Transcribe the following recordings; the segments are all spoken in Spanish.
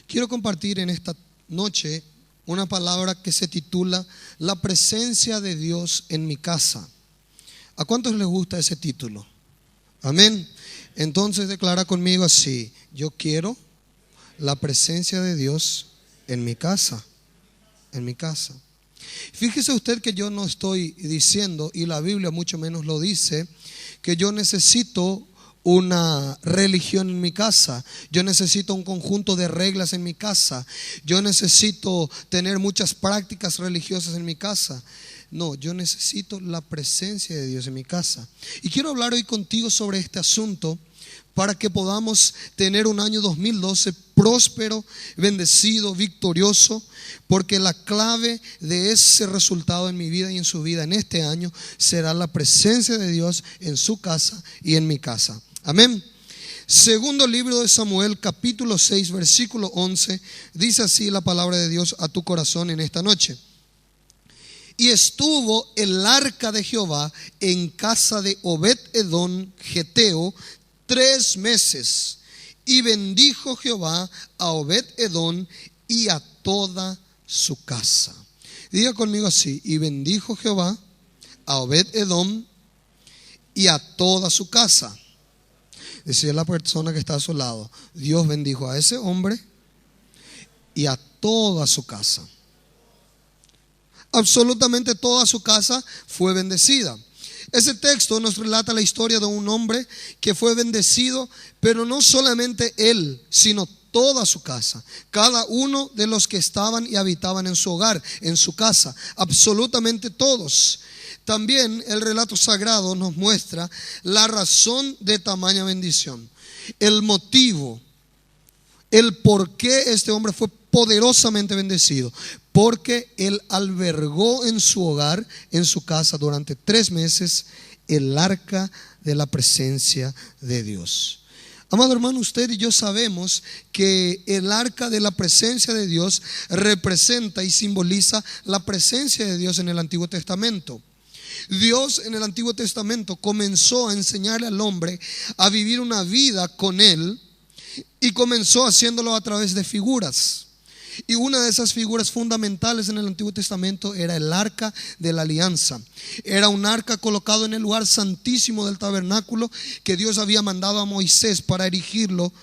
Quiero compartir en esta noche una palabra que se titula La presencia de Dios en mi casa. ¿A cuántos les gusta ese título? Amén. Entonces declara conmigo así: yo quiero la presencia de Dios en mi casa. En mi casa. Fíjese usted que yo no estoy diciendo, y la Biblia mucho menos lo dice, que yo necesito una religión en mi casa, yo necesito un conjunto de reglas en mi casa, yo necesito tener muchas prácticas religiosas en mi casa. No, yo necesito la presencia de Dios en mi casa. Y quiero hablar hoy contigo sobre este asunto para que podamos tener un año 2012 próspero, bendecido, victorioso, porque la clave de ese resultado en mi vida y en su vida en este año será la presencia de Dios en su casa y en mi casa. Amén. Segundo libro de Samuel, capítulo 6, versículo 11, dice así la palabra de Dios a tu corazón en esta noche. Y estuvo el arca de Jehová en casa de Obed-edom geteo 3 meses, y bendijo Jehová a Obed-edom y a toda su casa. Diga conmigo así: y bendijo Jehová a Obed-edom y a toda su casa. Decía la persona que está a su lado: Dios bendijo a ese hombre y a toda su casa. Absolutamente toda su casa fue bendecida. Ese texto nos relata la historia de un hombre que fue bendecido, pero no solamente él, sino toda su casa, cada uno de los que estaban y habitaban en su hogar, en su casa, absolutamente todos. También el relato sagrado nos muestra la razón de tamaña bendición, el motivo, el por qué este hombre fue poderosamente bendecido. Porque él albergó en su hogar, en su casa, durante 3 meses el arca de la presencia de Dios. Amado hermano, usted y yo sabemos que el arca de la presencia de Dios representa y simboliza la presencia de Dios en el Antiguo Testamento. Dios en el Antiguo Testamento comenzó a enseñarle al hombre a vivir una vida con él, y comenzó haciéndolo a través de figuras. Y una de esas figuras fundamentales en el Antiguo Testamento era el arca de la alianza. Era un arca colocado en el lugar santísimo del tabernáculo que Dios había mandado a Moisés para erigirlo.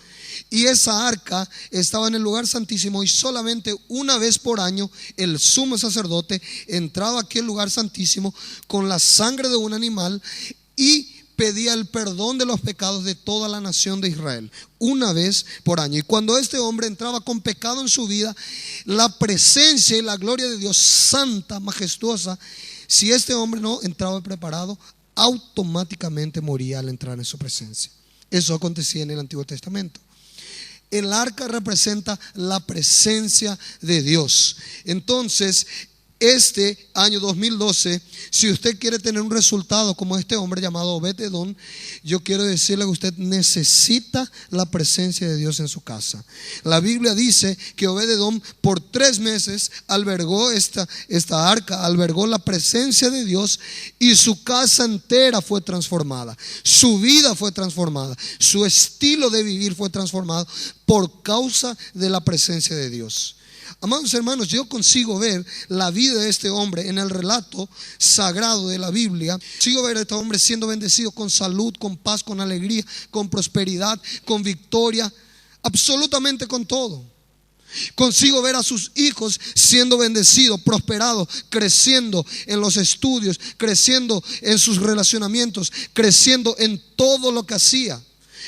Y esa arca estaba en el lugar santísimo, y solamente una vez por año el sumo sacerdote entraba a aquel lugar santísimo con la sangre de un animal y pedía el perdón de los pecados de toda la nación de Israel, una vez por año. Y cuando este hombre entraba con pecado en su vida, la presencia y la gloria de Dios santa, majestuosa, si este hombre no entraba preparado, automáticamente moría al entrar en su presencia. Eso acontecía en el Antiguo Testamento. El arca representa la presencia de Dios. Entonces, este año 2012, si usted quiere tener un resultado como este hombre llamado Obed-edom, yo quiero decirle que usted necesita la presencia de Dios en su casa. La Biblia dice que Obed-edom por 3 meses albergó esta arca, albergó la presencia de Dios, y su casa entera fue transformada. Su vida fue transformada, su estilo de vivir fue transformado por causa de la presencia de Dios. Amados hermanos, yo consigo ver la vida de este hombre en el relato sagrado de la Biblia. Consigo ver a este hombre siendo bendecido con salud, con paz, con alegría, con prosperidad, con victoria, absolutamente con todo. Consigo ver a sus hijos siendo bendecidos, prosperados, creciendo en los estudios, creciendo en sus relacionamientos, creciendo en todo lo que hacía.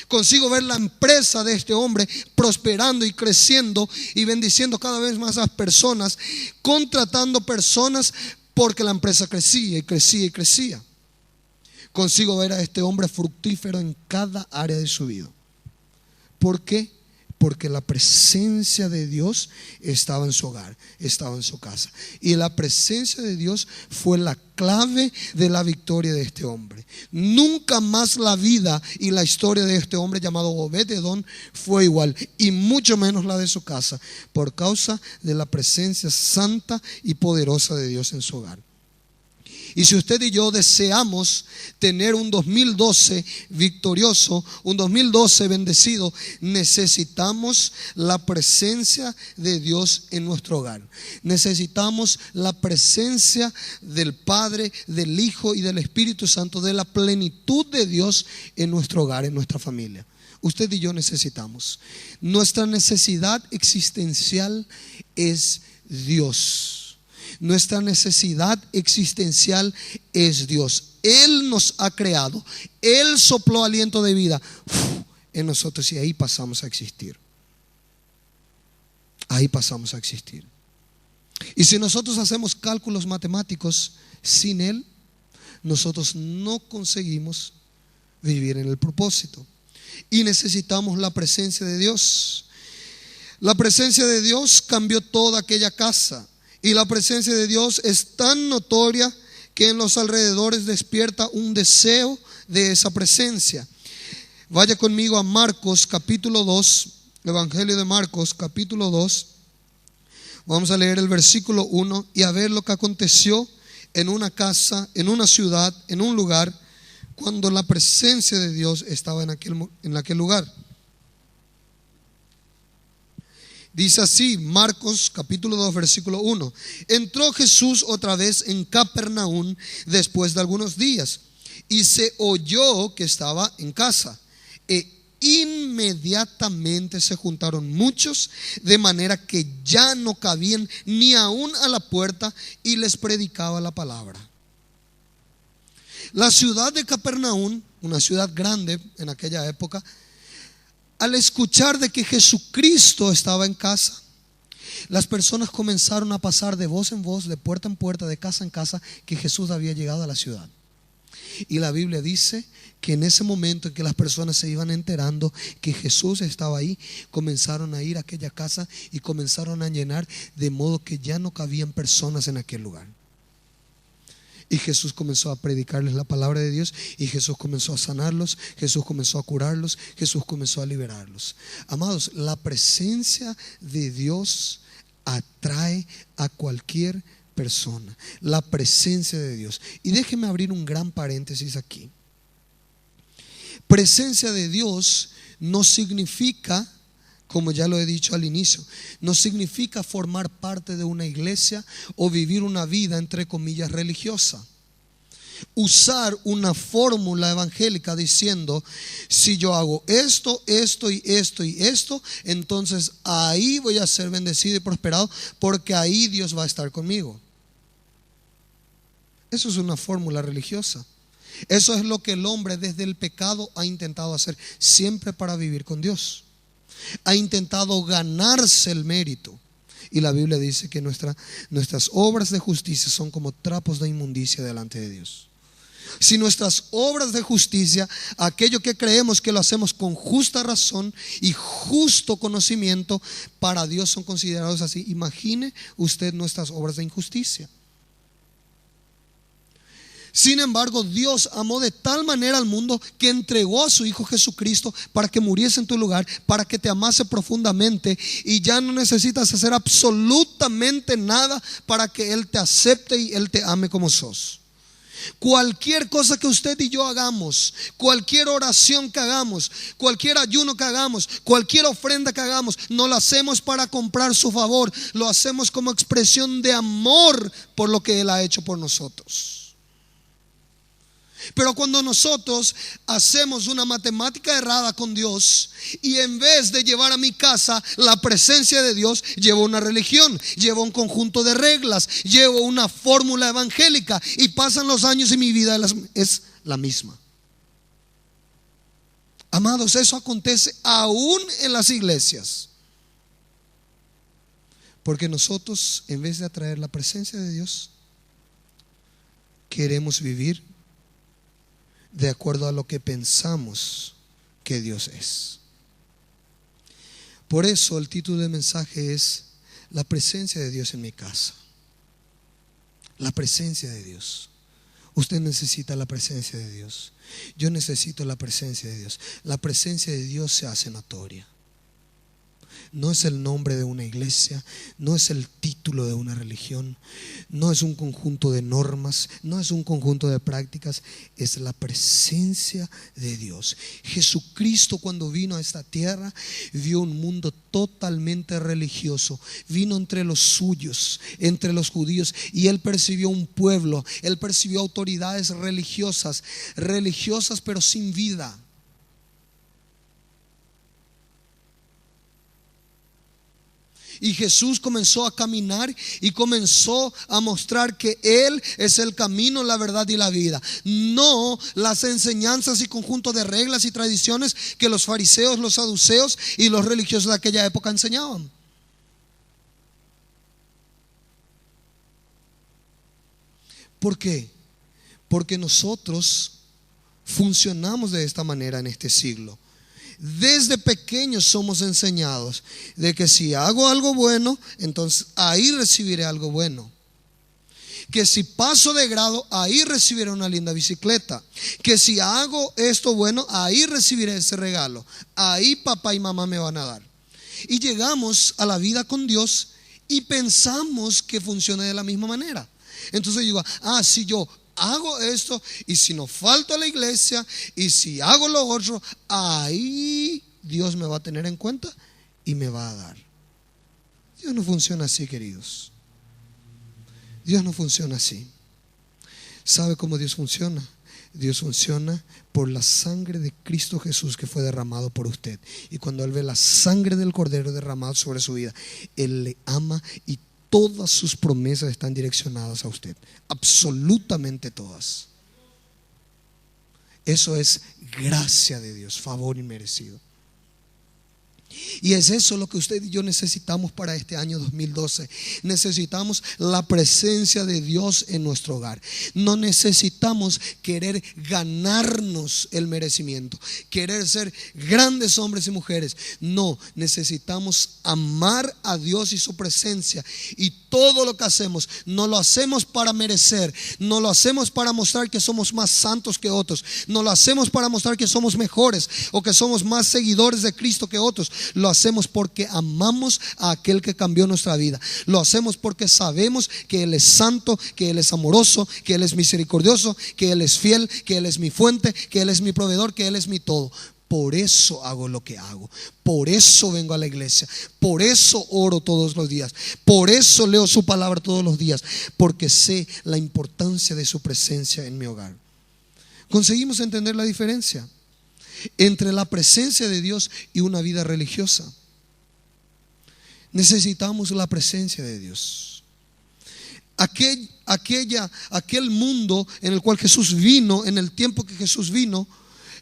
Consigo ver la empresa de este hombre prosperando y creciendo y bendiciendo cada vez más a las personas, contratando personas, porque la empresa crecía y crecía y crecía. Consigo ver a este hombre fructífero en cada área de su vida. ¿Por qué? Porque la presencia de Dios estaba en su hogar, estaba en su casa. Y la presencia de Dios fue la clave de la victoria de este hombre. Nunca más la vida y la historia de este hombre llamado Obed-edom fue igual, y mucho menos la de su casa, por causa de la presencia santa y poderosa de Dios en su hogar. Y si usted y yo deseamos tener un 2012 victorioso, un 2012 bendecido, necesitamos la presencia de Dios en nuestro hogar. Necesitamos la presencia del Padre, del Hijo y del Espíritu Santo, de la plenitud de Dios en nuestro hogar, en nuestra familia. Usted y yo necesitamos. Nuestra necesidad existencial es Dios. Nuestra necesidad existencial es Dios. Él nos ha creado. Él sopló aliento de vida en nosotros y ahí pasamos a existir. Ahí pasamos a existir. Y si nosotros hacemos cálculos matemáticos sin Él, nosotros no conseguimos vivir en el propósito. Y necesitamos la presencia de Dios. La presencia de Dios cambió toda aquella casa. Y la presencia de Dios es tan notoria que en los alrededores despierta un deseo de esa presencia. Vaya conmigo a Marcos capítulo 2, Evangelio de Marcos capítulo 2. Vamos a leer el versículo 1 y a ver lo que aconteció en una casa, en una ciudad, en un lugar, cuando la presencia de Dios estaba en aquel lugar. Dice así, Marcos capítulo 2 versículo 1. Entró Jesús otra vez en Capernaum después de algunos días y se oyó que estaba en casa. E inmediatamente se juntaron muchos, de manera que ya no cabían ni aún a la puerta, y les predicaba la palabra. La ciudad de Capernaum, una ciudad grande en aquella época, al escuchar de que Jesucristo estaba en casa, las personas comenzaron a pasar de voz en voz, de puerta en puerta, de casa en casa, que Jesús había llegado a la ciudad. Y la Biblia dice que en ese momento en que las personas se iban enterando que Jesús estaba ahí, comenzaron a ir a aquella casa y comenzaron a llenar, de modo que ya no cabían personas en aquel lugar. Y Jesús comenzó a predicarles la palabra de Dios, y Jesús comenzó a sanarlos, Jesús comenzó a curarlos, Jesús comenzó a liberarlos. Amados, la presencia de Dios atrae a cualquier persona. La presencia de Dios. Y déjeme abrir un gran paréntesis aquí. Presencia de Dios no significa, como ya lo he dicho al inicio, no significa formar parte de una iglesia o vivir una vida entre comillas religiosa. Usar una fórmula evangélica diciendo, si yo hago esto, esto y esto y esto, entonces ahí voy a ser bendecido y prosperado, porque ahí Dios va a estar conmigo. Eso es una fórmula religiosa. Eso es lo que el hombre desde el pecado ha intentado hacer siempre para vivir con Dios. Ha intentado ganarse el mérito. Y la Biblia dice que nuestras obras de justicia son como trapos de inmundicia delante de Dios. Si nuestras obras de justicia, aquello que creemos que lo hacemos con justa razón y justo conocimiento, para Dios son considerados así, imagine usted nuestras obras de injusticia. Sin embargo, Dios amó de tal manera al mundo que entregó a su Hijo Jesucristo para que muriese en tu lugar, para que te amase profundamente, y ya no necesitas hacer absolutamente nada para que Él te acepte y Él te ame como sos. Cualquier cosa que usted y yo hagamos, cualquier oración que hagamos, cualquier ayuno que hagamos, cualquier ofrenda que hagamos, no lo hacemos para comprar su favor, lo hacemos como expresión de amor por lo que Él ha hecho por nosotros. Pero cuando nosotros hacemos una matemática errada con Dios, y en vez de llevar a mi casa la presencia de Dios, llevo una religión, llevo un conjunto de reglas, llevo una fórmula evangélica, y pasan los años y mi vida es la misma. Amados, eso acontece aún en las iglesias, porque nosotros, en vez de atraer la presencia de Dios, queremos vivir de acuerdo a lo que pensamos que Dios es. Por eso el título del mensaje es la presencia de Dios en mi casa. La presencia de Dios. Usted necesita la presencia de Dios. Yo necesito la presencia de Dios. La presencia de Dios se hace notoria. no es el nombre de una iglesia, no es el título de una religión, no es un conjunto de normas, no es un conjunto de prácticas, es la presencia de Dios. Jesucristo, cuando vino a esta tierra, vio un mundo totalmente religioso. Vino entre los suyos, entre los judíos, y Él percibió un pueblo, Él percibió autoridades religiosas pero sin vida. Y Jesús comenzó a caminar y comenzó a mostrar que Él es el camino, la verdad y la vida. No las enseñanzas y conjunto de reglas y tradiciones que los fariseos, los saduceos y los religiosos de aquella época enseñaban. ¿Por qué? Porque nosotros funcionamos de esta manera en este siglo. Desde pequeños somos enseñados de que si hago algo bueno, entonces ahí recibiré algo bueno. Que si paso de grado, ahí recibiré una linda bicicleta. Que si hago esto bueno, ahí recibiré ese regalo. Ahí papá y mamá me van a dar. Y llegamos a la vida con Dios y pensamos que funciona de la misma manera. Entonces digo, si yo hago esto, y si no falto a la iglesia, y si hago lo otro, ahí Dios me va a tener en cuenta y me va a dar. Dios no funciona así, queridos. Dios no funciona así. ¿Sabe cómo Dios funciona? Dios funciona por la sangre de Cristo Jesús que fue derramado por usted. Y cuando Él ve la sangre del Cordero derramado sobre su vida, Él le ama y todas sus promesas están direccionadas a usted. Absolutamente todas. Eso es gracia de Dios, favor inmerecido. Y es eso lo que usted y yo necesitamos para este año 2012. Necesitamos la presencia de Dios en nuestro hogar. No necesitamos querer ganarnos el merecimiento, querer ser grandes hombres y mujeres. No, necesitamos amar a Dios y su presencia. Y todo lo que hacemos, no lo hacemos para merecer, no lo hacemos para mostrar que somos más santos que otros, no lo hacemos para mostrar que somos mejores o que somos más seguidores de Cristo que otros. Lo hacemos porque amamos a aquel que cambió nuestra vida. Lo hacemos porque sabemos que Él es santo, que Él es amoroso, que Él es misericordioso, que Él es fiel, que Él es mi fuente, que Él es mi proveedor, que Él es mi todo. Por eso hago lo que hago. Por eso vengo a la iglesia. Por eso oro todos los días. Por eso leo su palabra todos los días. Porque sé la importancia de su presencia en mi hogar. ¿Conseguimos entender la diferencia entre la presencia de Dios y una vida religiosa? Necesitamos la presencia de Dios. Aquel mundo en el cual Jesús vino, en el tiempo que Jesús vino,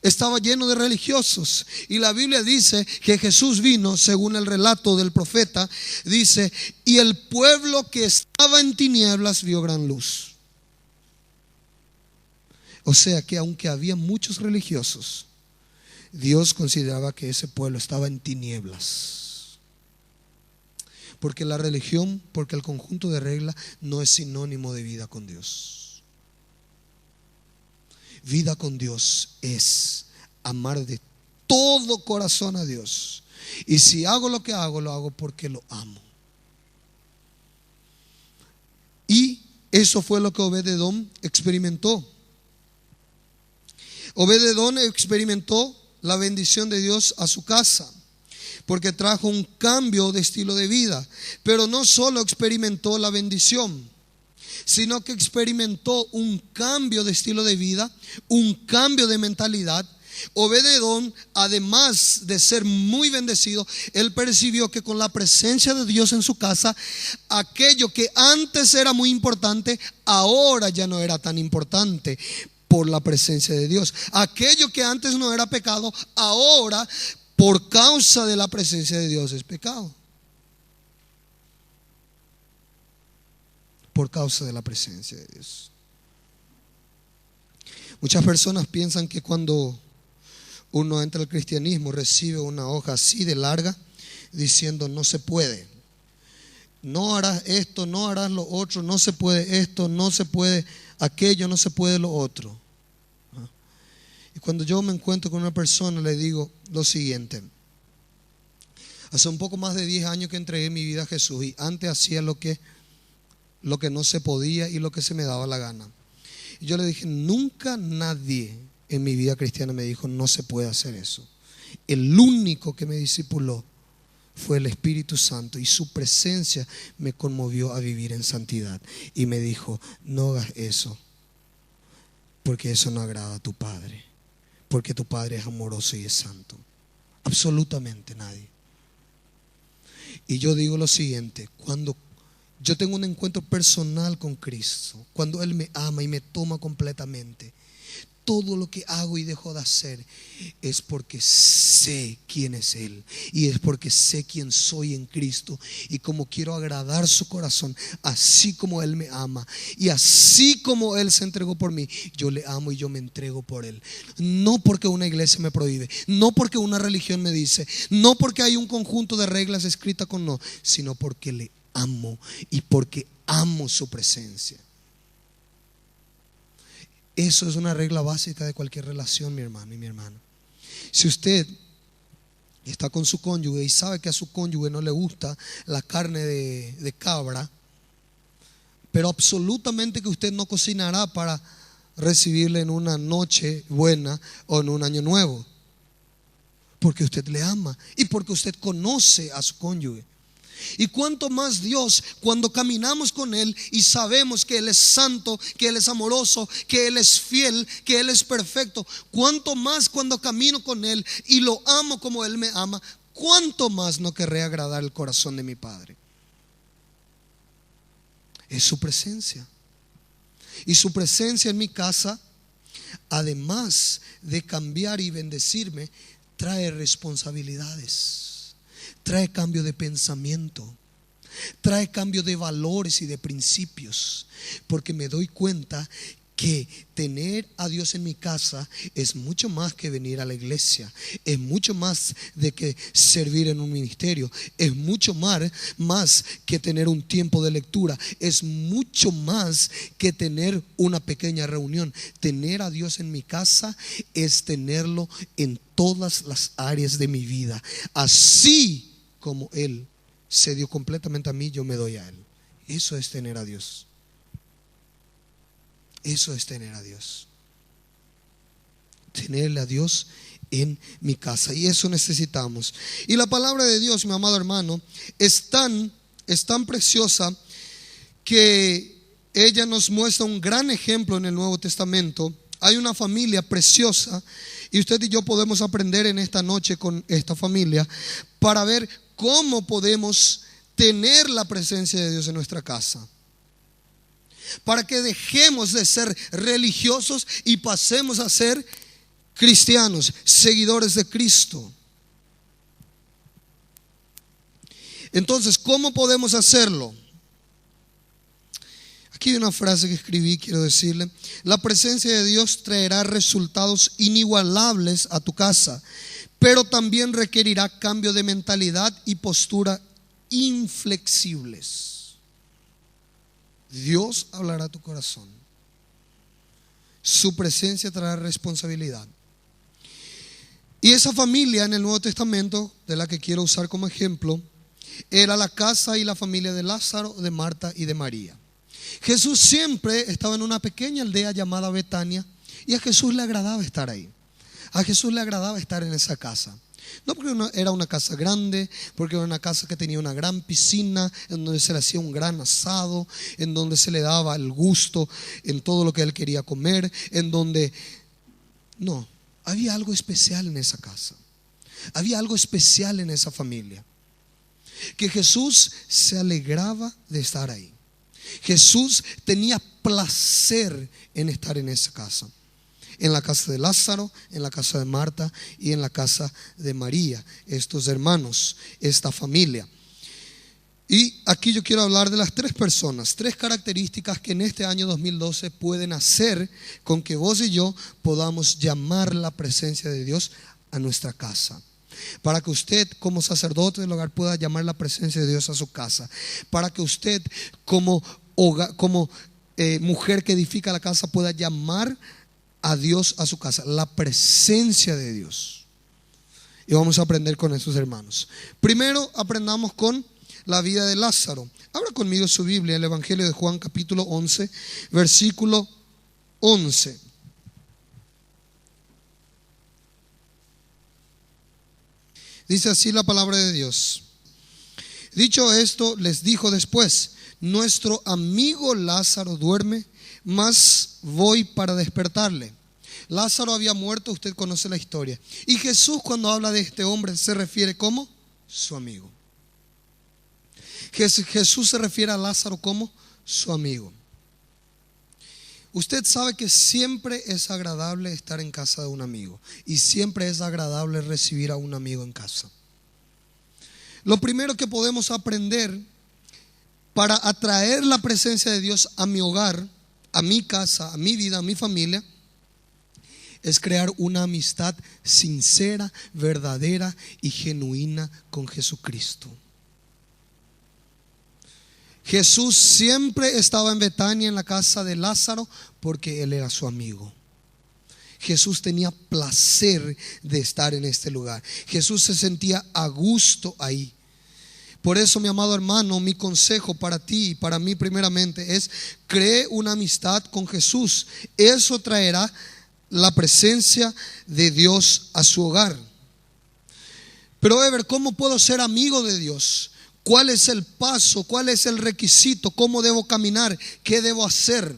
estaba lleno de religiosos. Y la Biblia dice que Jesús vino, según el relato del profeta, dice, y el pueblo que estaba en tinieblas vio gran luz. O sea que aunque había muchos religiosos, Dios consideraba que ese pueblo estaba en tinieblas. Porque la religión, porque el conjunto de reglas no es sinónimo de vida con Dios. Vida con Dios es amar de todo corazón a Dios. Y si hago lo que hago, lo hago porque lo amo. Y eso fue lo que Obed-Edom experimentó. Obed-Edom experimentó la bendición de Dios a su casa, porque trajo un cambio de estilo de vida. Pero no solo experimentó la bendición, sino que experimentó un cambio de estilo de vida, un cambio de mentalidad. Obed-Edom, además de ser muy bendecido, él percibió que con la presencia de Dios en su casa, aquello que antes era muy importante, ahora ya no era tan importante por la presencia de Dios. Aquello que antes no era pecado, ahora por causa de la presencia de Dios es pecado. Por causa de la presencia de Dios. Muchas personas piensan que cuando uno entra al cristianismo recibe una hoja así de larga diciendo no se puede, no harás esto, no harás lo otro, no se puede esto, no se puede aquello, no se puede lo otro. Y cuando yo me encuentro con una persona le digo lo siguiente: Hace un poco más de 10 años que entregué mi vida a Jesús y antes hacía lo que no se podía y lo que se me daba la gana. Y yo le dije, nunca nadie en mi vida cristiana me dijo, no se puede hacer eso. El único que me discipuló fue el Espíritu Santo y su presencia me conmovió a vivir en santidad. Y me dijo, no hagas eso, porque eso no agrada a tu Padre, porque tu Padre es amoroso y es santo. Absolutamente nadie. Y yo digo lo siguiente, cuando yo tengo un encuentro personal con Cristo, cuando Él me ama y me toma completamente, todo lo que hago y dejo de hacer es porque sé quién es Él y es porque sé quién soy en Cristo y como quiero agradar su corazón, así como Él me ama y así como Él se entregó por mí, yo le amo y yo me entrego por Él. No porque una iglesia me prohíbe, no porque una religión me dice, no porque hay un conjunto de reglas escritas con no, sino porque le amo y porque amo su presencia. Eso es una regla básica de cualquier relación, mi hermano y mi hermana. Si usted está con su cónyuge y sabe que a su cónyuge no le gusta la carne de cabra, pero absolutamente que usted no cocinará para recibirle en una noche buena o en un año nuevo, porque usted le ama y porque usted conoce a su cónyuge. Y cuanto más Dios, cuando caminamos con Él y sabemos que Él es santo, que Él es amoroso, que Él es fiel, que Él es perfecto, cuanto más cuando camino con Él y lo amo como Él me ama, cuánto más no querré agradar el corazón de mi Padre. Es su presencia. Y su presencia en mi casa, además de cambiar y bendecirme, trae responsabilidades. Trae cambio de pensamiento, trae cambio de valores y de principios, porque me doy cuenta que tener a Dios en mi casa es mucho más que venir a la iglesia, es mucho más de que servir en un ministerio, es mucho más que tener un tiempo de lectura, es mucho más que tener una pequeña reunión. Tener a Dios en mi casa es tenerlo en todas las áreas de mi vida. Así como Él se dio completamente a mí, yo me doy a Él. Eso es tener a Dios. Eso es tener a Dios. Tenerle a Dios en mi casa. Y eso necesitamos. Y la palabra de Dios, mi amado hermano, es tan preciosa que ella nos muestra un gran ejemplo en el Nuevo Testamento. Hay una familia preciosa y usted y yo podemos aprender en esta noche con esta familia para ver cómo podemos tener la presencia de Dios en nuestra casa. Para que dejemos de ser religiosos y pasemos a ser cristianos, seguidores de Cristo. Entonces, ¿cómo podemos hacerlo? Aquí hay una frase que escribí, quiero decirle. La presencia de Dios traerá resultados inigualables a tu casa, pero también requerirá cambio de mentalidad y postura inflexibles. Dios hablará a tu corazón. Su presencia traerá responsabilidad. Y esa familia en el Nuevo Testamento, de la que quiero usar como ejemplo, era la casa y la familia de Lázaro, de Marta y de María. Jesús siempre estaba en una pequeña aldea llamada Betania y a Jesús le agradaba estar ahí. A Jesús le agradaba estar en esa casa. No porque era una casa grande, porque era una casa que tenía una gran piscina, en donde se le hacía un gran asado, en donde se le daba el gusto en todo lo que él quería comer, en donde... No, había algo especial en esa casa. Había algo especial en esa familia. Que Jesús se alegraba de estar ahí. Jesús tenía placer en estar en esa casa. En la casa de Lázaro, en la casa de Marta y en la casa de María. Estos hermanos, esta familia. Y aquí yo quiero hablar de las tres personas, tres características que en este año 2012 pueden hacer con que vos y yo podamos llamar la presencia de Dios a nuestra casa. Para que usted como sacerdote del hogar pueda llamar la presencia de Dios a su casa. Para que usted como mujer que edifica la casa pueda llamar a Dios a su casa. La presencia de Dios. Y vamos a aprender con estos hermanos. Primero aprendamos con la vida de Lázaro. Abra conmigo su Biblia, el Evangelio de Juan capítulo 11, versículo 11. Dice así la palabra de Dios. Dicho esto, les dijo después: nuestro amigo Lázaro duerme, mas voy para despertarle. Lázaro había muerto, usted conoce la historia. Y Jesús, cuando habla de este hombre, se refiere como su amigo. Jesús se refiere a Lázaro como su amigo. Usted sabe que siempre es agradable estar en casa de un amigo, y siempre es agradable recibir a un amigo en casa. Lo primero que podemos aprender para atraer la presencia de Dios a mi hogar, a mi casa, a mi vida, a mi familia, es crear una amistad sincera, verdadera y genuina con Jesucristo. Jesús siempre estaba en Betania, en la casa de Lázaro, porque él era su amigo. Jesús tenía placer de estar en este lugar. Jesús se sentía a gusto ahí. Por eso, mi amado hermano, mi consejo para ti y para mí primeramente es: cree una amistad con Jesús. Eso traerá la presencia de Dios a su hogar. Pero Ever, ¿cómo puedo ser amigo de Dios? ¿Cuál es el paso? ¿Cuál es el requisito? ¿Cómo debo caminar? ¿Qué debo hacer?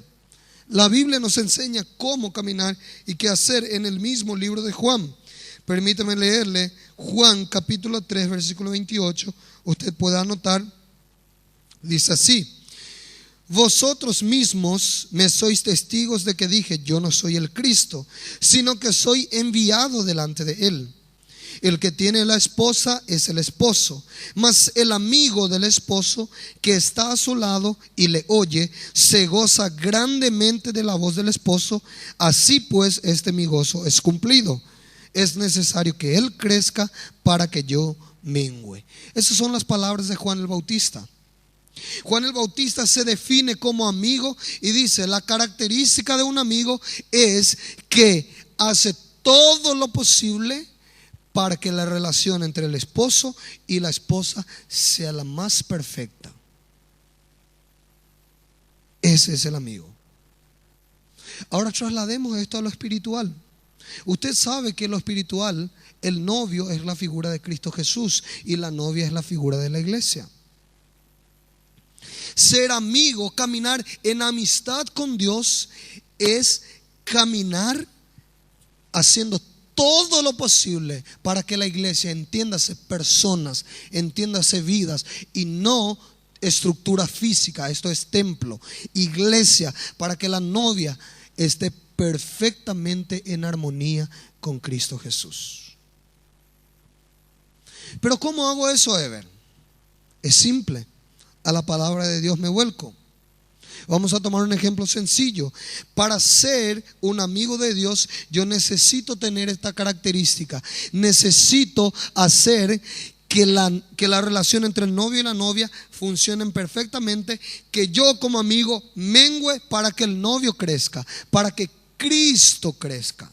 La Biblia nos enseña cómo caminar y qué hacer en el mismo libro de Juan. Permítame leerle Juan capítulo 3, versículo 28. Usted puede anotar. Dice así: vosotros mismos me sois testigos de que dije: yo no soy el Cristo, sino que soy enviado delante de él. El que tiene la esposa es el esposo, mas el amigo del esposo que está a su lado y le oye, se goza grandemente de la voz del esposo. Así pues, mi gozo es cumplido. Es necesario que él crezca para que yo mengüe. Esas son las palabras de Juan el Bautista. Juan el Bautista se define como amigo y dice: la característica de un amigo es que hace todo lo posible para que la relación entre el esposo y la esposa sea la más perfecta. Ese es el amigo. Ahora traslademos esto a lo espiritual. Usted sabe que en lo espiritual, el novio es la figura de Cristo Jesús y la novia es la figura de la iglesia. Ser amigo, caminar en amistad con Dios, es caminar haciendo todo lo posible para que la iglesia, entiéndase personas, entiéndase vidas y no estructura física. Esto es templo, iglesia, para que la novia esté perfectamente en armonía con Cristo Jesús. Pero ¿cómo hago eso, Ever? Es simple. A la palabra de Dios me vuelco. Vamos a tomar un ejemplo sencillo. Para ser un amigo de Dios, yo necesito tener esta característica. Necesito hacer que la relación entre el novio y la novia funcionen perfectamente. Que yo como amigo mengüe para que el novio crezca, para que Cristo crezca.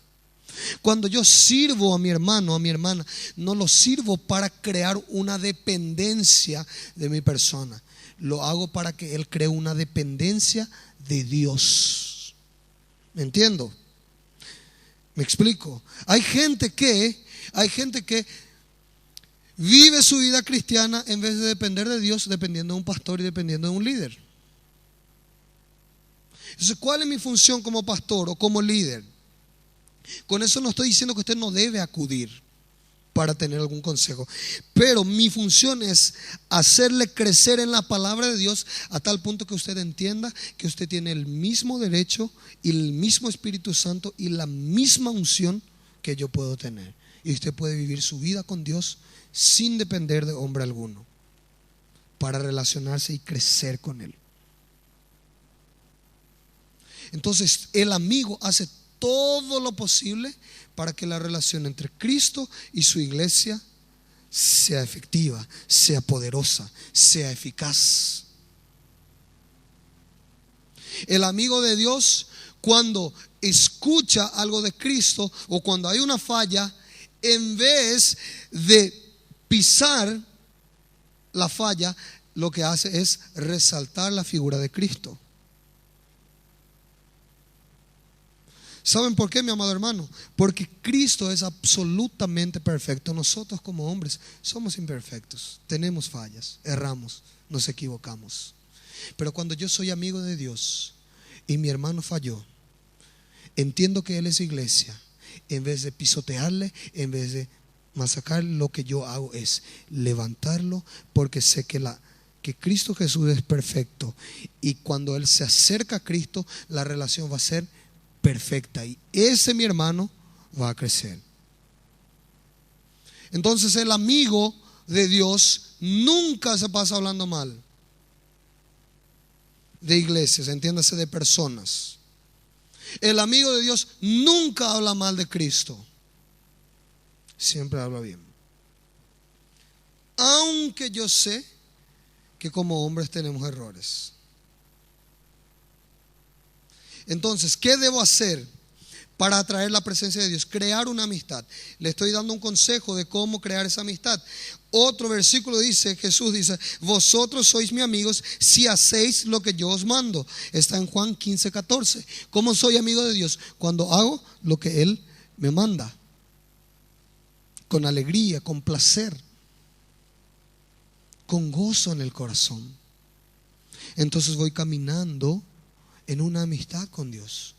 Cuando yo sirvo a mi hermano, a mi hermana, no lo sirvo para crear una dependencia de mi persona. Lo hago para que él cree una dependencia de Dios. ¿Me entiendo? ¿Me explico? Hay gente que vive su vida cristiana en vez de depender de Dios, dependiendo de un pastor y dependiendo de un líder. Entonces, ¿cuál es mi función como pastor o como líder? Con eso no estoy diciendo que usted no debe acudir para tener algún consejo, pero mi función es hacerle crecer en la palabra de Dios a tal punto que usted entienda que usted tiene el mismo derecho y el mismo Espíritu Santo y la misma unción que yo puedo tener, y usted puede vivir su vida con Dios sin depender de hombre alguno para relacionarse y crecer con él. Entonces el amigo hace todo lo posible para que la relación entre Cristo y su iglesia sea efectiva, sea poderosa, sea eficaz. El amigo de Dios, cuando escucha algo de Cristo o cuando hay una falla, en vez de pisar la falla, lo que hace es resaltar la figura de Cristo. ¿Saben por qué, mi amado hermano? Porque Cristo es absolutamente perfecto. Nosotros como hombres somos imperfectos, tenemos fallas, erramos, nos equivocamos. Pero cuando yo soy amigo de Dios y mi hermano falló, entiendo que Él es iglesia. En vez de pisotearle, en vez de masacrar, lo que yo hago es levantarlo, porque sé que Cristo Jesús es perfecto. Y cuando Él se acerca a Cristo, la relación va a ser perfecta. Y ese mi hermano va a crecer. Entonces el amigo de Dios nunca se pasa hablando mal de iglesias, entiéndase, de personas. El amigo de Dios nunca habla mal de Cristo, siempre habla bien. Aunque yo sé que como hombres tenemos errores. Entonces, ¿qué debo hacer para atraer la presencia de Dios? Crear una amistad. Le estoy dando un consejo de cómo crear esa amistad. Otro versículo dice, Jesús dice: vosotros sois mis amigos si hacéis lo que yo os mando. Está en Juan 15:14. ¿Cómo soy amigo de Dios? Cuando hago lo que Él me manda, con alegría, con placer, con gozo en el corazón. Entonces voy caminando en una amistad con Dios.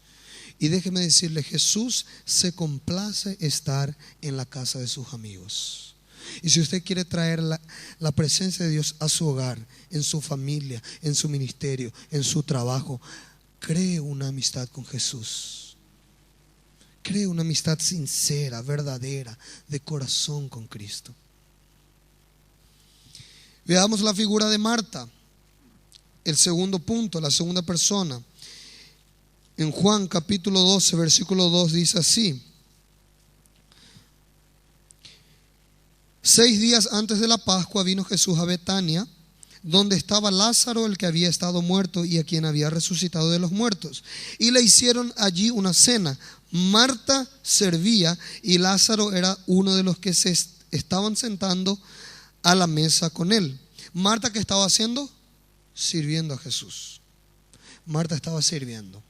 Y déjeme decirle, Jesús se complace estar en la casa de sus amigos. Y si usted quiere traer la presencia de Dios a su hogar, en su familia, en su ministerio, en su trabajo, cree una amistad con Jesús. Cree una amistad sincera, verdadera, de corazón con Cristo. Veamos la figura de Marta. El segundo punto, la segunda persona. En Juan capítulo 12, versículo 2 dice así: 6 días antes de la Pascua vino Jesús a Betania, donde estaba Lázaro, el que había estado muerto y a quien había resucitado de los muertos. Y le hicieron allí una cena. Marta servía y Lázaro era uno de los que se estaban sentando a la mesa con él. Marta, ¿qué estaba haciendo? Sirviendo a Jesús. Marta estaba sirviendo.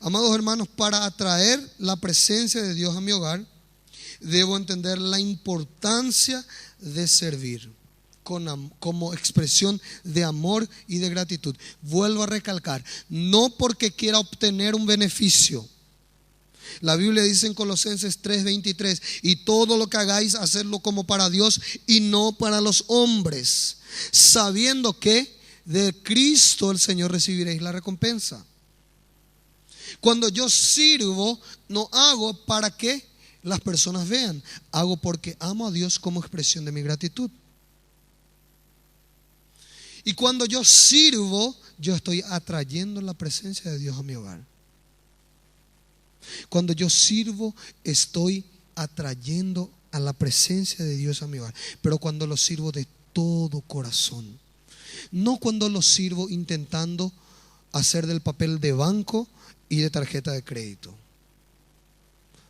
Amados hermanos, para atraer la presencia de Dios a mi hogar, debo entender la importancia de servir como expresión de amor y de gratitud. Vuelvo a recalcar, no porque quiera obtener un beneficio. La Biblia dice en Colosenses 3:23: y todo lo que hagáis, hacedlo como para Dios y no para los hombres, sabiendo que de Cristo el Señor recibiréis la recompensa. Cuando yo sirvo, no hago para que las personas vean, hago porque amo a Dios como expresión de mi gratitud. Y cuando yo sirvo, yo estoy atrayendo la presencia de Dios a mi hogar. Cuando yo sirvo, estoy atrayendo a la presencia de Dios a mi hogar. Pero cuando lo sirvo de todo corazón, no cuando lo sirvo intentando hacer del papel de banco y de tarjeta de crédito,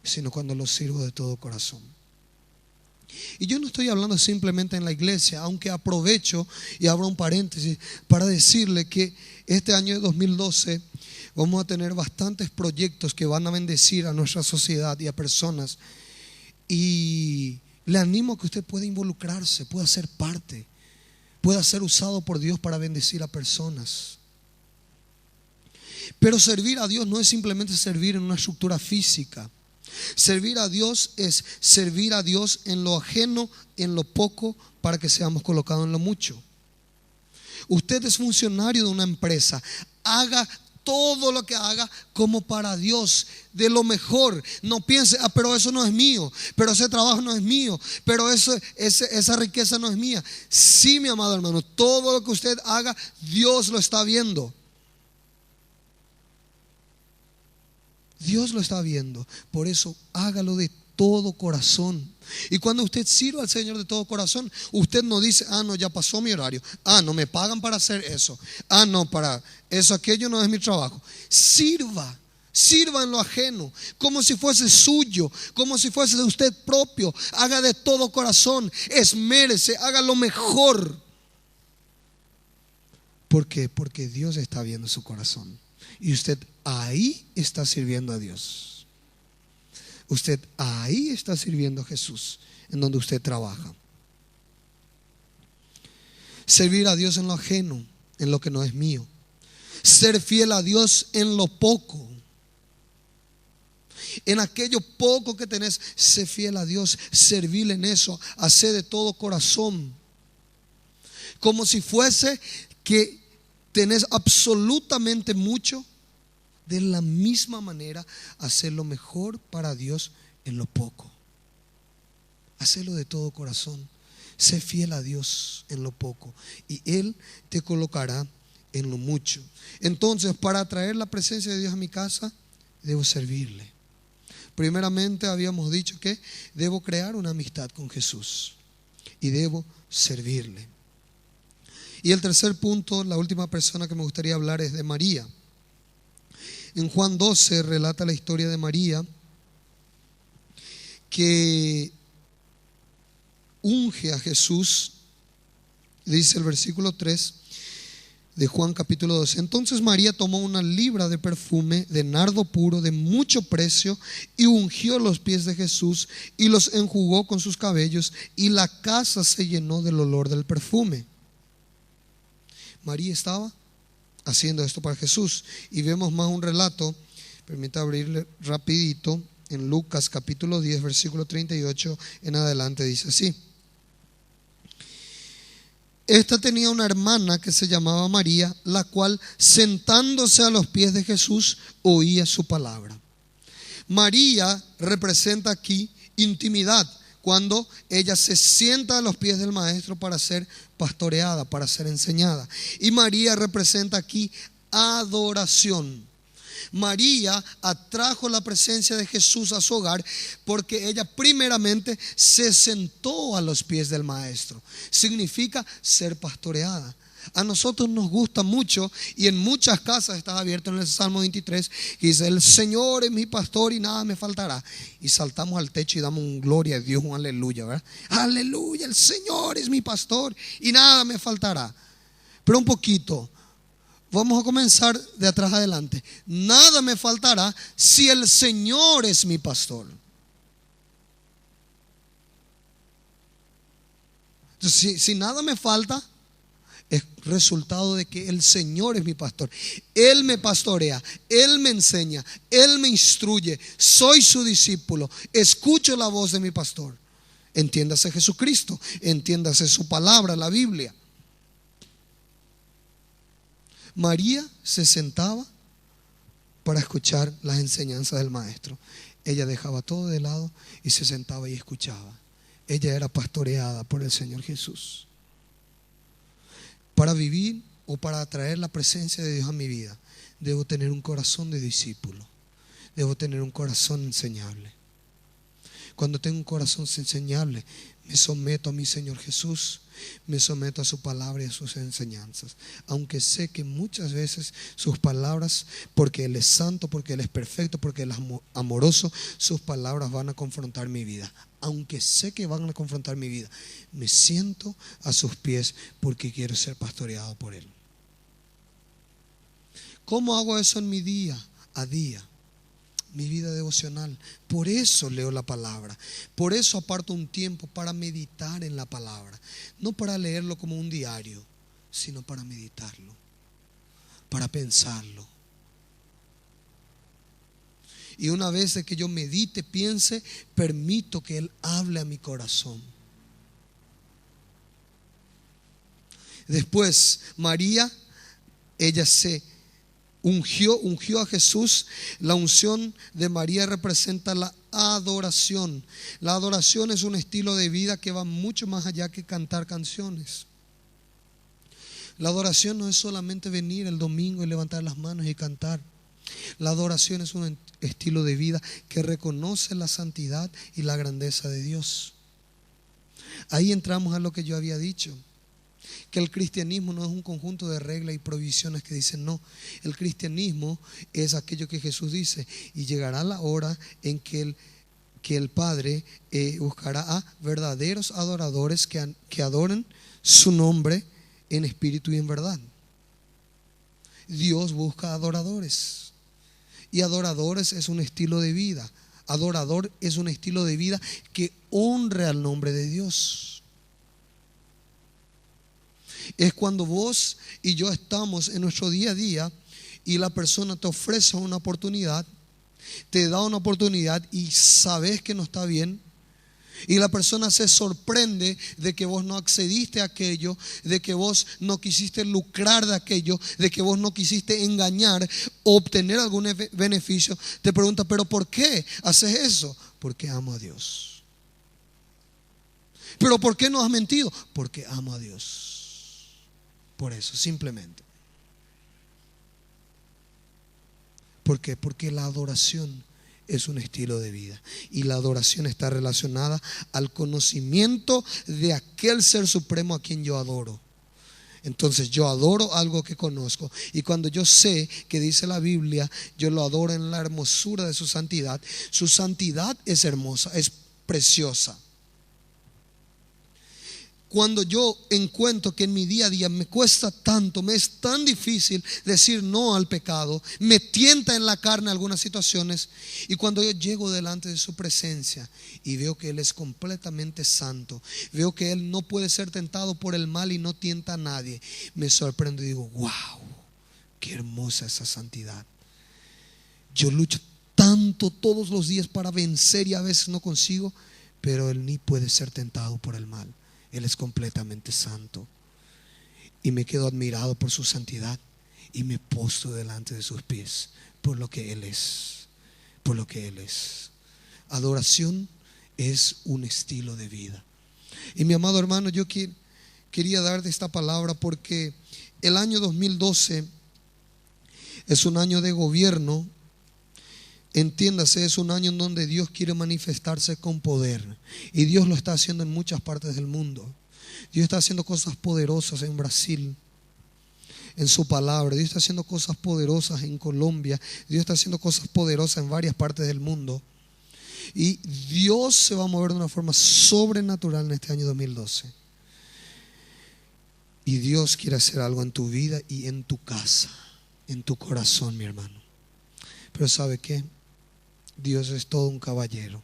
sino cuando lo sirvo de todo corazón. Y yo no estoy hablando simplemente en la iglesia, aunque aprovecho y abro un paréntesis para decirle que este año de 2012 vamos a tener bastantes proyectos que van a bendecir a nuestra sociedad y a personas. Y le animo a que usted pueda involucrarse, pueda ser parte, pueda ser usado por Dios para bendecir a personas. Pero servir a Dios no es simplemente servir en una estructura física. Servir a Dios es servir a Dios en lo ajeno, en lo poco, para que seamos colocados en lo mucho. Usted es funcionario de una empresa. Haga todo lo que haga como para Dios, de lo mejor. No piense, pero eso no es mío, pero ese trabajo no es mío, pero esa riqueza no es mía. Sí, mi amado hermano, todo lo que usted haga, Dios lo está viendo. Dios lo está viendo. Por eso hágalo de todo corazón. Y cuando usted sirva al Señor de todo corazón, usted no dice: no, ya pasó mi horario, no me pagan para hacer eso, no, para eso, aquello no es mi trabajo. Sirva Sirva en lo ajeno, como si fuese suyo, como si fuese de usted propio. Haga de todo corazón, esmérese, haga lo mejor. ¿Por qué? Porque Dios está viendo su corazón. Y usted ahí está sirviendo a Dios. Usted ahí está sirviendo a Jesús, en donde usted trabaja. Servir a Dios en lo ajeno, en lo que no es mío. Ser fiel a Dios en lo poco. En aquello poco que tenés, sé fiel a Dios, servirle en eso, hacer de todo corazón. Como si fuese que tenés absolutamente mucho, de la misma manera, hacer lo mejor para Dios en lo poco. Hacerlo de todo corazón. Sé fiel a Dios en lo poco y Él te colocará en lo mucho. Entonces, para atraer la presencia de Dios a mi casa, debo servirle. Primeramente habíamos dicho que debo crear una amistad con Jesús y debo servirle. Y el tercer punto, la última persona que me gustaría hablar es de María. En Juan 12 relata la historia de María, que unge a Jesús. Dice el versículo 3 de Juan capítulo 12. Entonces María tomó una libra de perfume de nardo puro de mucho precio y ungió los pies de Jesús y los enjugó con sus cabellos, y la casa se llenó del olor del perfume. María estaba haciendo esto para Jesús. Y vemos más un relato, permítame abrirle rapidito, en Lucas capítulo 10 versículo 38 en adelante. Dice así: esta tenía una hermana que se llamaba María, la cual, sentándose a los pies de Jesús, oía su palabra. María representa aquí intimidad, cuando ella se sienta a los pies del maestro para ser pastoreada, para ser enseñada. Y María representa aquí adoración. María atrajo la presencia de Jesús a su hogar porque ella primeramente se sentó a los pies del maestro. Significa ser pastoreada. A nosotros nos gusta mucho, y en muchas casas está abierto en el Salmo 23, que dice: el Señor es mi pastor y nada me faltará. Y saltamos al techo y damos un gloria a Dios, un aleluya, ¿verdad? Aleluya, el Señor es mi pastor y nada me faltará. Pero un poquito, vamos a comenzar de atrás adelante. Nada me faltará si el Señor es mi pastor. Entonces, si nada me falta, es resultado de que el Señor es mi pastor. Él me pastorea, Él me enseña, Él me instruye. Soy su discípulo, escucho la voz de mi pastor. Entiéndase Jesucristo, entiéndase su palabra, la Biblia. María se sentaba para escuchar las enseñanzas del maestro. Ella dejaba todo de lado y se sentaba y escuchaba. Ella era pastoreada por el Señor Jesús. Para vivir o para atraer la presencia de Dios a mi vida, debo tener un corazón de discípulo. Debo tener un corazón enseñable. Cuando tengo un corazón enseñable, me someto a mi Señor Jesús, me someto a su palabra y a sus enseñanzas. Aunque sé que muchas veces sus palabras, porque Él es santo, porque Él es perfecto, porque Él es amoroso, sus palabras van a confrontar mi vida. Aunque sé que van a confrontar mi vida, me siento a sus pies porque quiero ser pastoreado por Él. ¿Cómo hago eso en mi día a día? Mi vida devocional. Por eso leo la palabra. Por eso aparto un tiempo para meditar en la palabra. No para leerlo como un diario, sino para meditarlo, para pensarlo. Y una vez de que yo medite, piense, permito que Él hable a mi corazón. Después, María, ella se ungió a Jesús. La unción de María representa la adoración. La adoración es un estilo de vida que va mucho más allá que cantar canciones. La adoración no es solamente venir el domingo y levantar las manos y cantar. La adoración es un estilo de vida que reconoce la santidad y la grandeza de Dios. Ahí entramos a lo que yo había dicho. que el cristianismo no es un conjunto de reglas y prohibiciones que dicen no. El cristianismo es aquello que Jesús dice, y llegará la hora en que el Padre buscará a verdaderos adoradores que adoren su nombre en espíritu y en verdad. Dios busca adoradores, y adoradores es un estilo de vida. Adorador es un estilo de vida que honre al nombre de Dios. Es cuando vos y yo estamos en nuestro día a día y la persona te ofrece una oportunidad, te da una oportunidad y sabes que no está bien, y la persona se sorprende de que vos no accediste a aquello, de que vos no quisiste lucrar de aquello, de que vos no quisiste engañar o obtener algún beneficio. Te pregunta, ¿pero por qué haces eso? Porque amo a Dios. ¿Pero por qué no has mentido? Porque amo a Dios. Por eso, simplemente. ¿Por qué? Porque la adoración es un estilo de vida, y la adoración está relacionada al conocimiento de aquel ser supremo a quien yo adoro. Entonces yo adoro algo que conozco, y cuando yo sé que dice la Biblia, yo lo adoro en la hermosura de su santidad. Su santidad es hermosa, es preciosa. Cuando yo encuentro que en mi día a día me cuesta tanto, me es tan difícil decir no al pecado, me tienta en la carne algunas situaciones, y cuando yo llego delante de su presencia y veo que Él es completamente santo, veo que Él no puede ser tentado por el mal y no tienta a nadie, me sorprendo y digo, wow, qué hermosa esa santidad. Yo lucho tanto todos los días para vencer y a veces no consigo, pero Él ni puede ser tentado por el mal. Él es completamente santo, y me quedo admirado por su santidad y me postro delante de sus pies por lo que Él es, por lo que Él es. Adoración es un estilo de vida. Y mi amado hermano, yo quería darte esta palabra porque el año 2012 es un año de gobierno. Entiéndase, es un año en donde Dios quiere manifestarse con poder, y Dios lo está haciendo en muchas partes del mundo. Dios está haciendo cosas poderosas en Brasil, en su palabra. Dios está haciendo cosas poderosas en Colombia. Dios está haciendo cosas poderosas en varias partes del mundo, y Dios se va a mover de una forma sobrenatural en este año 2012. Y Dios quiere hacer algo en tu vida y en tu casa, en tu corazón, mi hermano. Pero ¿sabe qué? Dios es todo un caballero.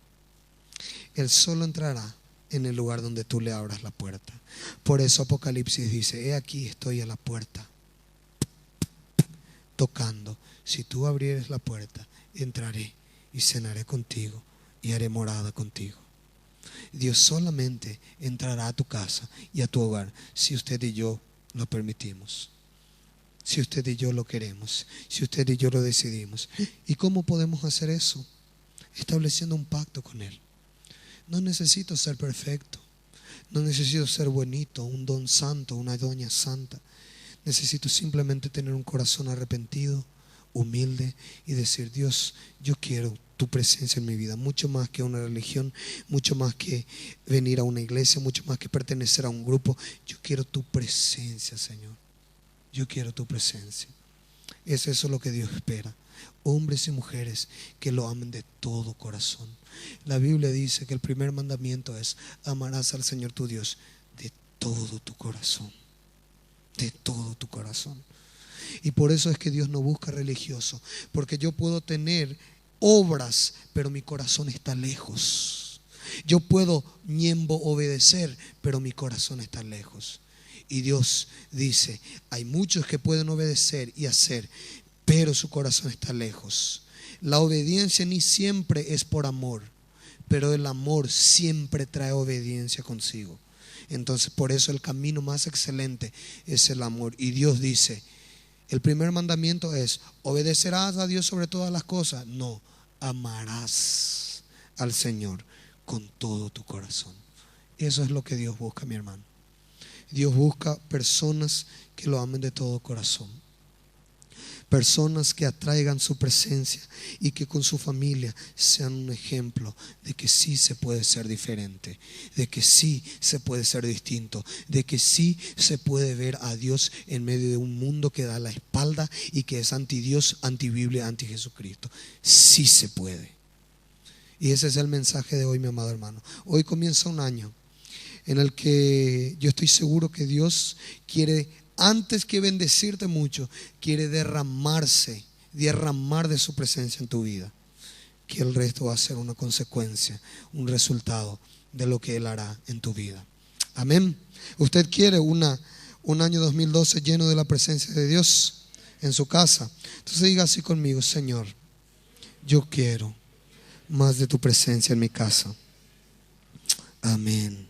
Él solo entrará en el lugar donde tú le abras la puerta. Por eso Apocalipsis dice, he aquí estoy a la puerta, tocando. Si tú abrieres la puerta, entraré y cenaré contigo y haré morada contigo. Dios solamente entrará a tu casa y a tu hogar si usted y yo lo permitimos, si usted y yo lo queremos, si usted y yo lo decidimos. ¿Y cómo podemos hacer eso? Estableciendo un pacto con Él. No necesito ser perfecto, no necesito ser bonito, un don santo, una doña santa. Necesito simplemente tener un corazón arrepentido, humilde, y decir, Dios, yo quiero tu presencia en mi vida, mucho más que una religión, mucho más que venir a una iglesia, mucho más que pertenecer a un grupo. Yo quiero tu presencia, Señor. Yo quiero tu presencia. Es eso lo que Dios espera. Hombres y mujeres que lo amen de todo corazón. La Biblia dice que el primer mandamiento es: amarás al Señor tu Dios de todo tu corazón. De todo tu corazón. Y por eso es que Dios no busca religioso, porque yo puedo tener obras, pero mi corazón está lejos. Yo puedo, ñembo, obedecer, pero mi corazón está lejos. Y Dios dice, hay muchos que pueden obedecer y hacer, pero su corazón está lejos. La obediencia ni siempre es por amor, pero el amor siempre trae obediencia consigo. Entonces, por eso el camino más excelente es el amor. Y Dios dice, el primer mandamiento es: ¿obedecerás a Dios sobre todas las cosas? No, amarás al Señor con todo tu corazón. Eso es lo que Dios busca, mi hermano. Dios busca personas que lo amen de todo corazón. personas que atraigan su presencia y que con su familia sean un ejemplo de que sí se puede ser diferente, de que sí se puede ser distinto, de que sí se puede ver a Dios en medio de un mundo que da la espalda y que es anti Dios, anti Biblia, anti Jesucristo. Sí se puede. Y ese es el mensaje de hoy, mi amado hermano. Hoy comienza un año en el que yo estoy seguro que Dios quiere, antes que bendecirte mucho, quiere derramar de su presencia en tu vida. Que el resto va a ser una consecuencia, un resultado de lo que Él hará en tu vida. Amén. ¿Usted quiere un año 2012 lleno de la presencia de Dios en su casa? Entonces diga así conmigo: Señor, yo quiero más de tu presencia en mi casa. Amén.